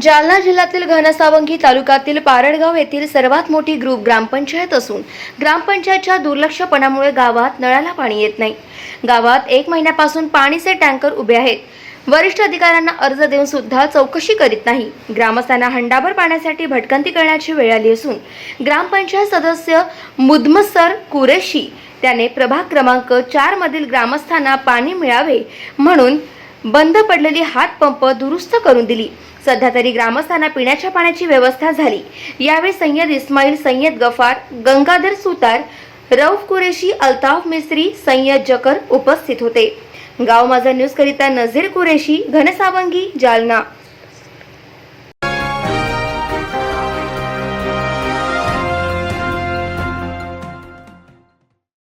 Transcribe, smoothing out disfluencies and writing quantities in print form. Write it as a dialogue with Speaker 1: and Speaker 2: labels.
Speaker 1: जालना जिल्ह्यातील घनसावंगी तालुक्यातील पारडगाव येथील सर्वात मोठी ग्रुप ग्रामपंचायत असून ग्रामपंचायतच्या दुर्लक्षपणामुळे गावात नळाला पाणी येत नाही। गावात 1 महिन्यापासून पाणीचे टँकर उभे आहेत। वरिष्ठ अधिकाऱ्यांना अर्ज देऊन सुद्धा चौकशी करीत नाही। ग्रामस्थांना हंडाभर पाण्यासाठी भटकंती करण्याची वेळ आली असून ग्रामपंचायत सदस्य मुदमसर कुरेशी त्याने प्रभाग क्रमांक 4 मधील ग्रामस्थांना पाणी मिळावे म्हणून बंद पडलेली हातपंप दुरुस्त करून दिली। सध्या तरी ग्रामस्थांना पिण्याच्या पाण्याची व्यवस्था झाली। यावेळी सय्यद इस्माईल, सय्यद गफार, गंगाधर सुतार, रऊफ कुरेशी, अल्ताफ मिस्त्री, सय्यद जकर उपस्थित होते। गाव माझा न्यूज करिता नझीर कुरेशी, घनसावंगी, जालना।